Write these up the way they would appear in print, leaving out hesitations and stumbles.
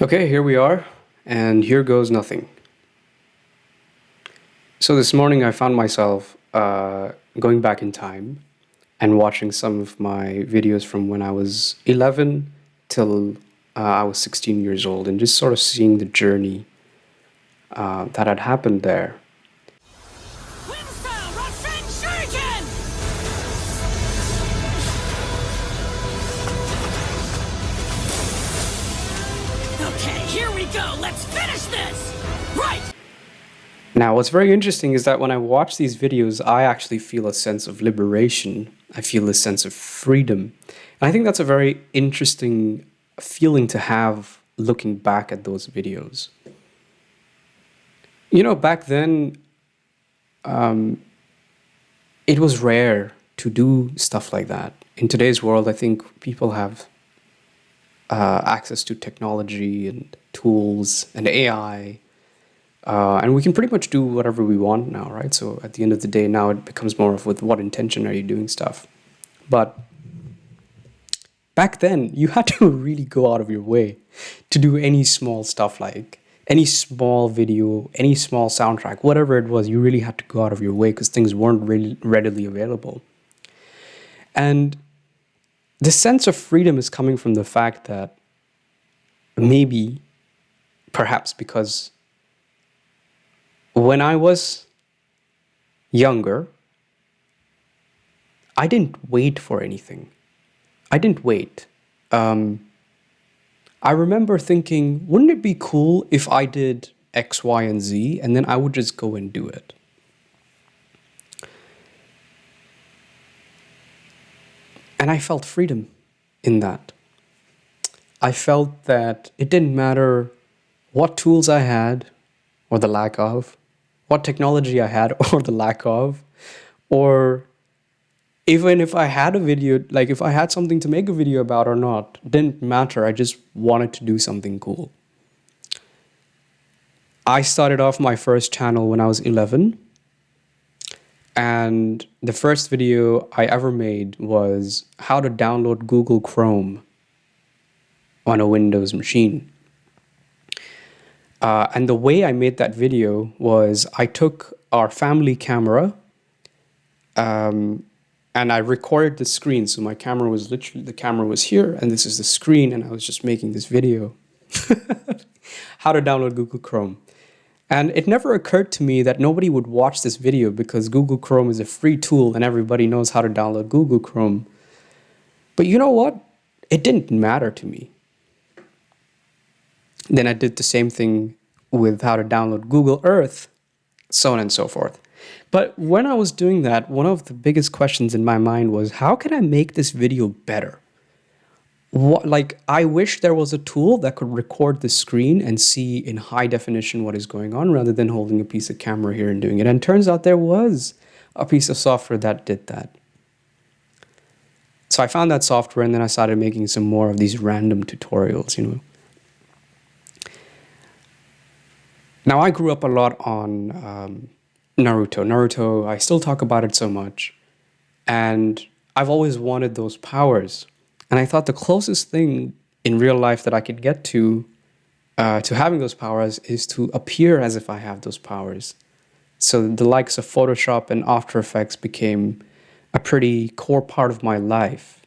Okay, here we are, and here goes nothing. So this morning I found myself going back in time and watching some of my videos from when I was 11 till I was 16 years old, and just sort of seeing the journey that had happened there. Here we go! Let's finish this! Right! Now, what's very interesting is that when I watch these videos, I actually feel a sense of liberation. I feel a sense of freedom. And I think that's a very interesting feeling to have looking back at those videos. You know, back then, it was rare to do stuff like that. In today's world, I think people have access to technology and tools and AI. And we can pretty much do whatever we want now, right? So at the end of the day, now it becomes more of with what intention are you doing stuff. But back then, you had to really go out of your way to do any small stuff, like any small video, any small soundtrack, whatever it was. You really had to go out of your way because things weren't really readily available. And the sense of freedom is coming from the fact that maybe, perhaps because when I was younger, I didn't wait for anything. I didn't wait. I remember thinking, wouldn't it be cool if I did X, Y, and Z, and then I would just go and do it? And I felt freedom in that. I felt that it didn't matter what tools I had or the lack of, what technology I had or the lack of, or even if I had a video, like if I had something to make a video about or not, didn't matter. I just wanted to do something cool. I started off my first channel when I was 11. And the first video I ever made was how to download Google Chrome on a Windows machine. And the way I made that video was I took our family camera and I recorded the screen. So my camera was literally, the camera was here and this is the screen, and I was just making this video. How to download Google Chrome. And it never occurred to me that nobody would watch this video because Google Chrome is a free tool and everybody knows how to download Google Chrome. But you know what? It didn't matter to me. Then I did the same thing with how to download Google Earth, so on and so forth. But when I was doing that, one of the biggest questions in my mind was, how can I make this video better? I wish there was a tool that could record the screen and see in high definition what is going on rather than holding a piece of camera here and doing it. And it turns out there was a piece of software that did that. So I found that software and then I started making some more of these random tutorials, you know. Now I grew up a lot on Naruto. Naruto, I still talk about it so much. And I've always wanted those powers. And I thought the closest thing in real life that I could get to having those powers is to appear as if I have those powers. So the likes of Photoshop and After Effects became a pretty core part of my life.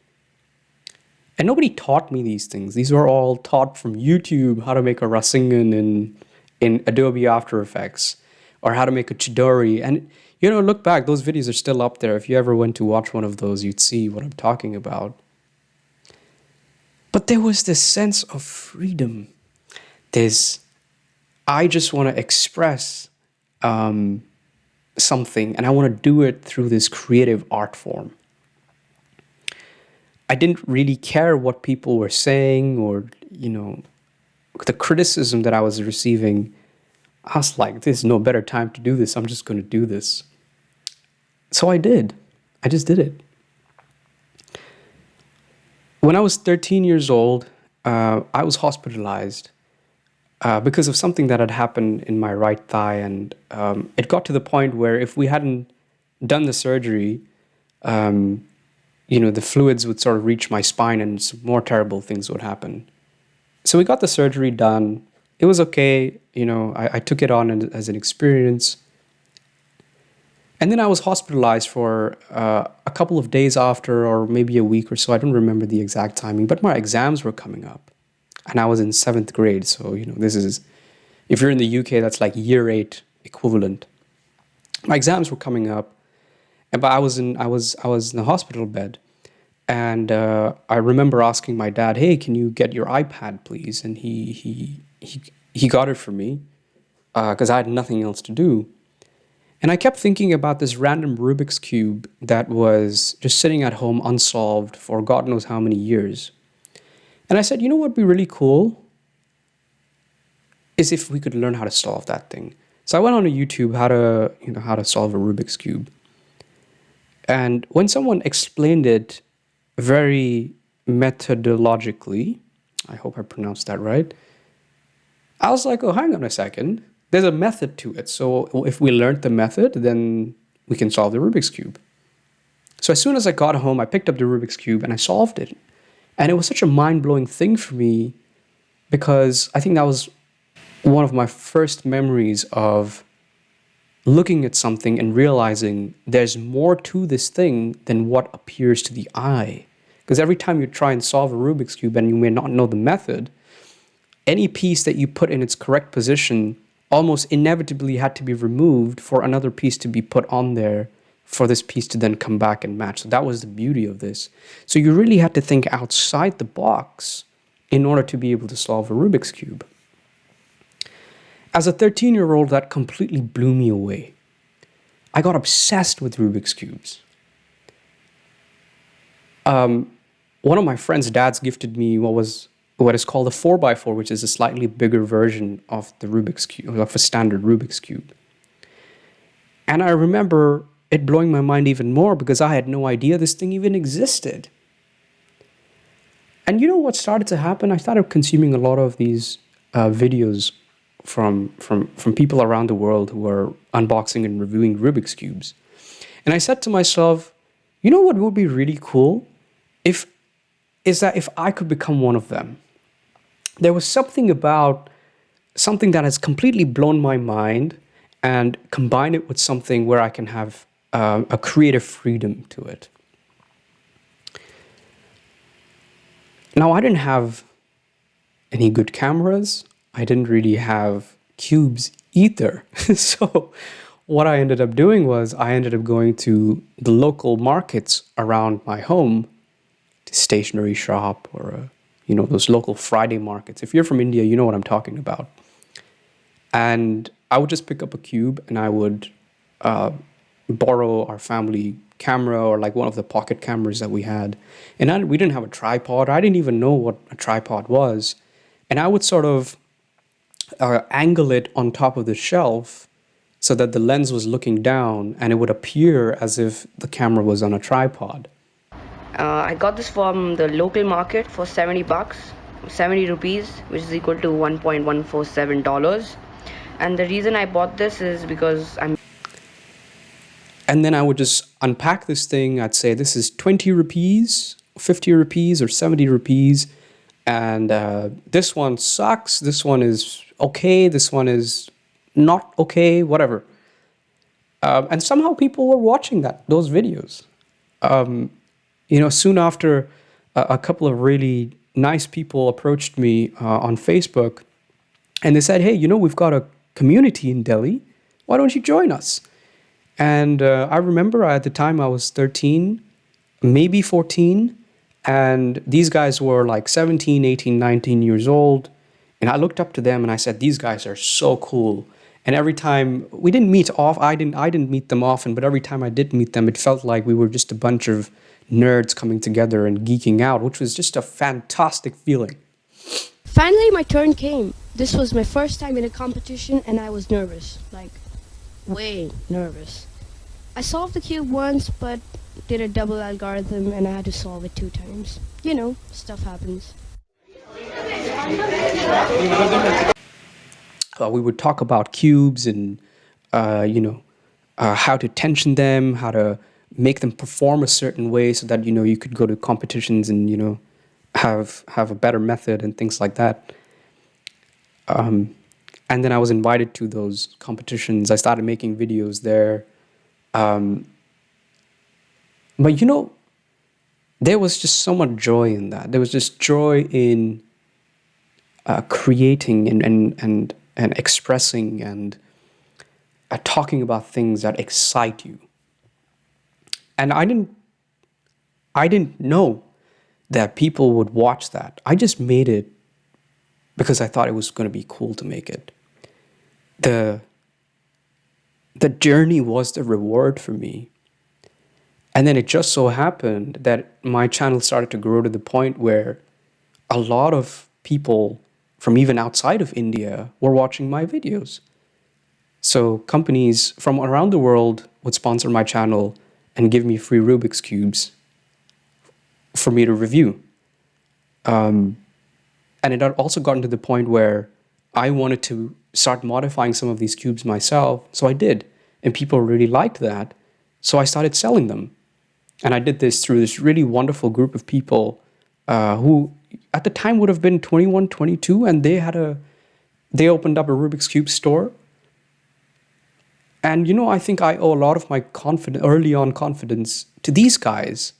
And nobody taught me these things. These were all taught from YouTube, how to make a Rasengan in Adobe After Effects, or how to make a Chidori. And, you know, look back, those videos are still up there. If you ever went to watch one of those, you'd see what I'm talking about. But there was this sense of freedom. I just want to express something, and I want to do it through this creative art form. I didn't really care what people were saying or, you know, the criticism that I was receiving. I was like, there's no better time to do this. I'm just going to do this. So I did. I just did it. When I was 13 years old, I was hospitalized because of something that had happened in my right thigh. And it got to the point where if we hadn't done the surgery, you know, the fluids would sort of reach my spine and some more terrible things would happen. So we got the surgery done. It was okay. I took it on as an experience. And then I was hospitalized for a couple of days after, or maybe a week or so. I don't remember the exact timing, but my exams were coming up. And I was in 7th grade. So, this is, if you're in the UK, that's like year 8 equivalent. My exams were coming up, but I was in a hospital bed. And I remember asking my dad, "Hey, can you get your iPad, please?" And he got it for me because I had nothing else to do. And I kept thinking about this random Rubik's Cube that was just sitting at home unsolved for God knows how many years. And I said, you know what would be really cool is if we could learn how to solve that thing. So I went on to YouTube how to solve a Rubik's Cube. And when someone explained it very methodologically, I hope I pronounced that right, I was like, oh, hang on a second. There's a method to it. So if we learned the method, then we can solve the Rubik's Cube. So as soon as I got home, I picked up the Rubik's Cube and I solved it. And it was such a mind-blowing thing for me because I think that was one of my first memories of looking at something and realizing there's more to this thing than what appears to the eye. Because every time you try and solve a Rubik's Cube and you may not know the method, any piece that you put in its correct position almost inevitably had to be removed for another piece to be put on there for this piece to then come back and match. So that was the beauty of this. So you really had to think outside the box in order to be able to solve a Rubik's Cube. As a 13-year-old, that completely blew me away. I got obsessed with Rubik's Cubes. One of my friend's dads gifted me what is called a 4x4, which is a slightly bigger version of the Rubik's Cube, of a standard Rubik's Cube. And I remember it blowing my mind even more because I had no idea this thing even existed. And you know what started to happen? I started consuming a lot of these videos from people around the world who are unboxing and reviewing Rubik's Cubes. And I said to myself, you know what would be really cool? If I could become one of them. There was something about something that has completely blown my mind and combine it with something where I can have a creative freedom to it. Now, I didn't have any good cameras. I didn't really have cubes either. So what I ended up doing was I ended up going to the local markets around my home, to stationery shop or those local Friday markets. If you're from India, you know what I'm talking about. And I would just pick up a cube and I would borrow our family camera or like one of the pocket cameras that we had. And we didn't have a tripod. I didn't even know what a tripod was. And I would sort of angle it on top of the shelf so that the lens was looking down and it would appear as if the camera was on a tripod. I got this from the local market for 70 bucks, 70 rupees, which is equal to $1.147. And the reason I bought this is because And then I would just unpack this thing. I'd say this is 20 rupees, 50 rupees, or 70 rupees. And this one sucks. This one is okay. This one is not okay, whatever. And somehow people were watching those videos. Soon after, a couple of really nice people approached me on Facebook. And they said, hey, we've got a community in Delhi. Why don't you join us? And I remember at the time I was 13, maybe 14. And these guys were like 17, 18, 19 years old. And I looked up to them and I said, these guys are so cool. And every time we didn't meet I didn't meet them often, but every time I did meet them, it felt like we were just a bunch of nerds coming together and geeking out, which was just a fantastic feeling. Finally, my turn came. This was my first time in a competition and I was nervous, like way nervous. I solved the cube once, but did a double algorithm and I had to solve it 2 times. Stuff happens. We would talk about cubes and, how to tension them, how to make them perform a certain way so that, you could go to competitions and, have a better method and things like that. And then I was invited to those competitions. I started making videos there. But there was just so much joy in that. There was just joy in creating and expressing and talking about things that excite you. And I didn't know that people would watch that. I just made it because I thought it was going to be cool to make it. The journey was the reward for me. And then it just so happened that my channel started to grow to the point where a lot of people from even outside of India were watching my videos. So companies from around the world would sponsor my channel and give me free Rubik's Cubes for me to review. And it had also gotten to the point where I wanted to start modifying some of these cubes myself. So I did. And people really liked that. So I started selling them. And I did this through this really wonderful group of people who at the time would have been 21, 22, and they opened up a Rubik's Cube store. And I think I owe a lot of my early on confidence to these guys,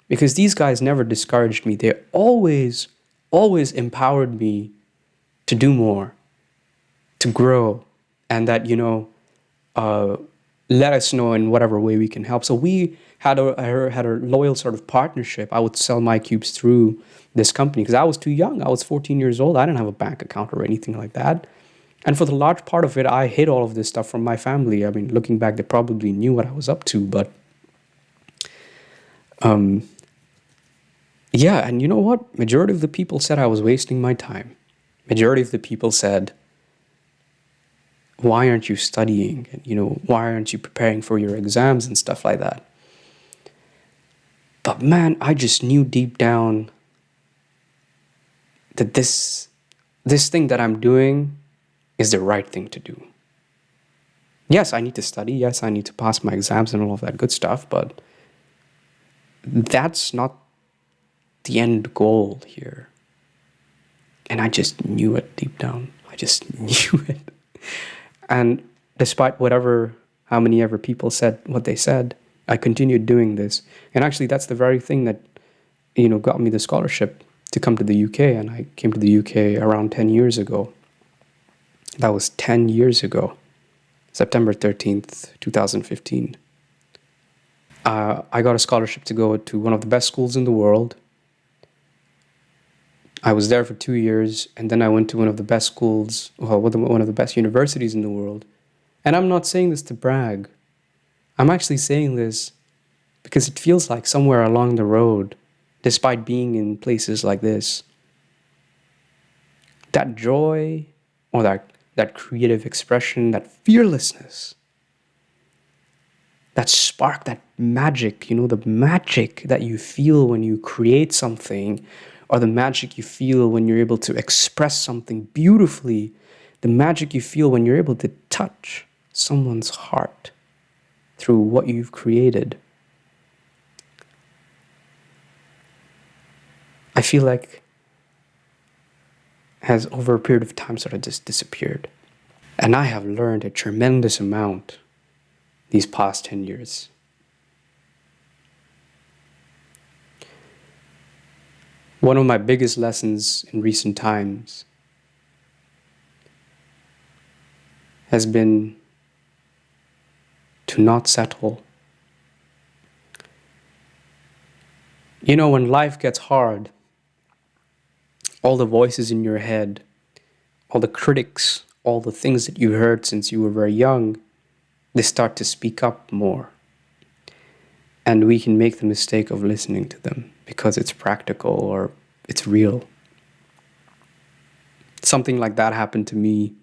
because these guys never discouraged me. They always empowered me to do more, to grow, and that let us know in whatever way we can help. So we had a loyal sort of partnership. I would sell my cubes through this company because I was too young. I was 14 years old. I didn't have a bank account or anything like that. And for the large part of it, I hid all of this stuff from my family. I mean, looking back, they probably knew what I was up to, but yeah, and you know what? Majority of the people said I was wasting my time. Majority of the people said, why aren't you studying? And, why aren't you preparing for your exams and stuff like that? But man, I just knew deep down that this thing that I'm doing is the right thing to do. Yes, I need to study. Yes, I need to pass my exams and all of that good stuff, but that's not the end goal here. And I just knew it deep down. I just knew it. And despite how many ever people said what they said, I continued doing this. And actually, that's the very thing that, got me the scholarship to come to the UK. And I came to the UK around 10 years ago. That was 10 years ago, September 13th, 2015. I got a scholarship to go to one of the best schools in the world. I was there for 2 years, and then I went to one of the best schools, one of the best universities in the world. And I'm not saying this to brag. I'm actually saying this because it feels like somewhere along the road, despite being in places like this, that joy or that creative expression, that fearlessness, that spark, that magic, the magic that you feel when you create something, or the magic you feel when you're able to express something beautifully, the magic you feel when you're able to touch someone's heart through what you've created. I feel like has over a period of time sort of just disappeared. And I have learned a tremendous amount these past 10 years. One of my biggest lessons in recent times has been to not settle. When life gets hard, all the voices in your head, all the critics, all the things that you heard since you were very young, they start to speak up more. And we can make the mistake of listening to them because it's practical or it's real. Something like that happened to me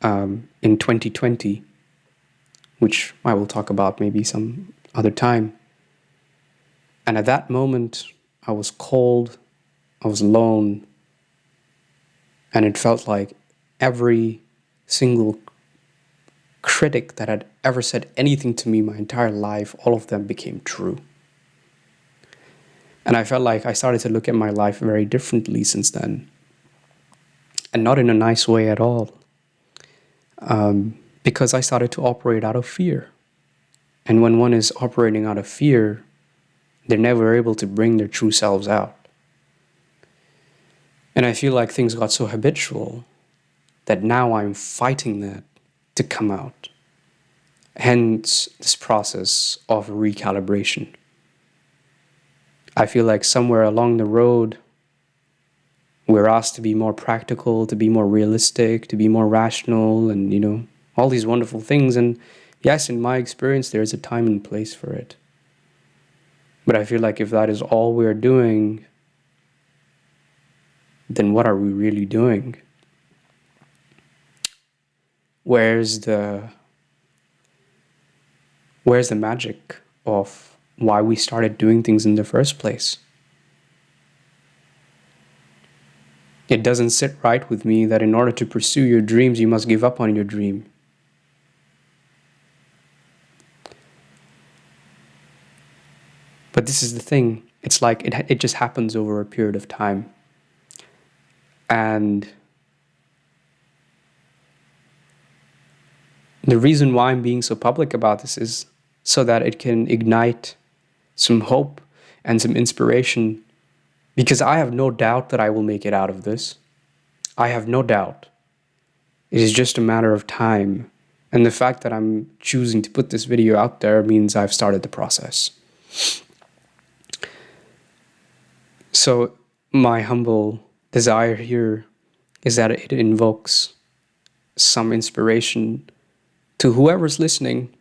in 2020, which I will talk about maybe some other time. And at that moment, I was cold, I was alone, and it felt like every single critic that had ever said anything to me my entire life, all of them became true. And I felt like I started to look at my life very differently since then. And not in a nice way at all. Because I started to operate out of fear. And when one is operating out of fear, they're never able to bring their true selves out. And I feel like things got so habitual that now I'm fighting that to come out. Hence this process of recalibration. I feel like somewhere along the road, we're asked to be more practical, to be more realistic, to be more rational, and, all these wonderful things. And yes, in my experience, there's a time and place for it. But I feel like if that is all we're doing, then what are we really doing? Where's the magic of why we started doing things in the first place? It doesn't sit right with me that in order to pursue your dreams, you must give up on your dream. But this is the thing. It's like it just happens over a period of time. And the reason why I'm being so public about this is so that it can ignite some hope and some inspiration, because I have no doubt that I will make it out of this. I have no doubt. It is just a matter of time. And the fact that I'm choosing to put this video out there means I've started the process. So my humble desire here is that it invokes some inspiration to whoever's listening,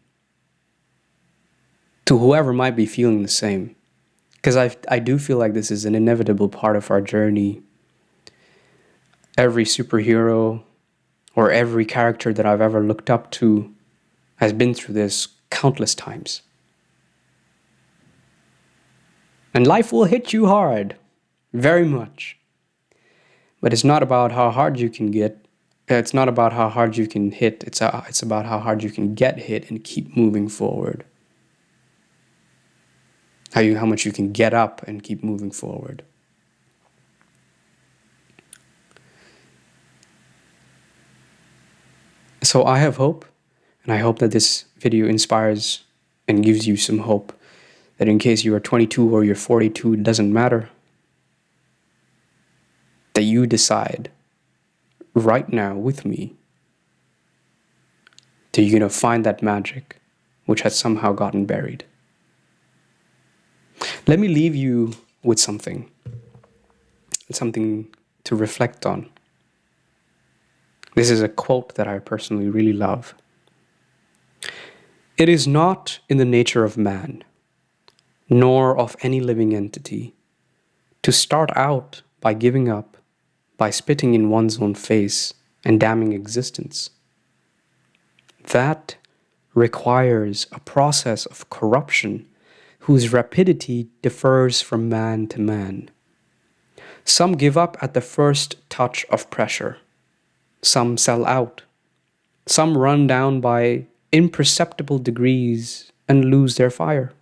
to whoever might be feeling the same. Because I do feel like this is an inevitable part of our journey. Every superhero or every character that I've ever looked up to has been through this countless times. And life will hit you hard, very much. But it's not about how hard you can get. It's not about how hard you can hit. It's about how hard you can get hit and keep moving forward. How much you can get up and keep moving forward. So I have hope, and I hope that this video inspires and gives you some hope that in case you are 22 or you're 42, it doesn't matter. That you decide right now with me that you're going to find that magic which has somehow gotten buried. Let me leave you with something to reflect on. This is a quote that I personally really love. It is not in the nature of man, nor of any living entity, to start out by giving up, by spitting in one's own face and damning existence. That requires a process of corruption whose rapidity differs from man to man. Some give up at the first touch of pressure. Some sell out. Some run down by imperceptible degrees and lose their fire,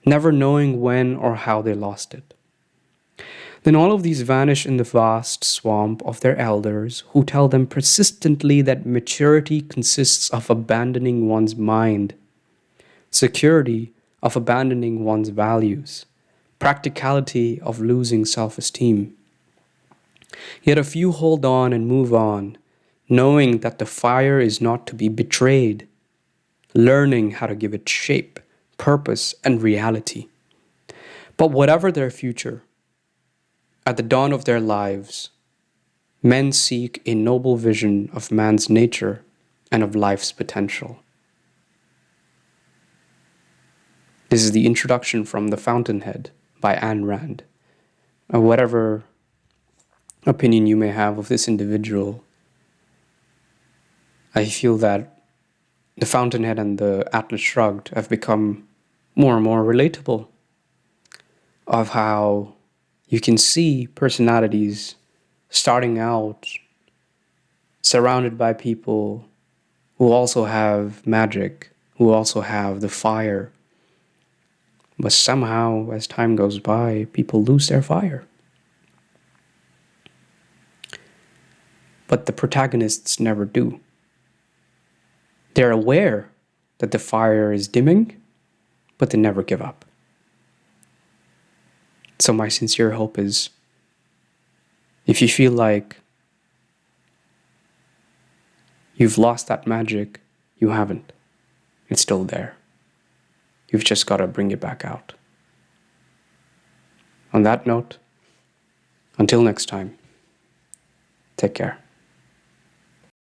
never knowing when or how they lost it. Then all of these vanish in the vast swamp of their elders, who tell them persistently that maturity consists of abandoning one's mind, security of abandoning one's values, practicality of losing self-esteem. Yet a few hold on and move on, knowing that the fire is not to be betrayed, learning how to give it shape, purpose, and reality. But whatever their future, at the dawn of their lives, men seek a noble vision of man's nature and of life's potential. This is the introduction from The Fountainhead by Ayn Rand. Whatever opinion you may have of this individual, I feel that The Fountainhead and the Atlas Shrugged have become more and more relatable, of how you can see personalities starting out surrounded by people who also have magic, who also have the fire, But somehow, as time goes by, people lose their fire. But the protagonists never do. They're aware that the fire is dimming, but they never give up. So my sincere hope is, if you feel like you've lost that magic, you haven't. It's still there. You've just got to bring it back out. On that note, until next time, take care.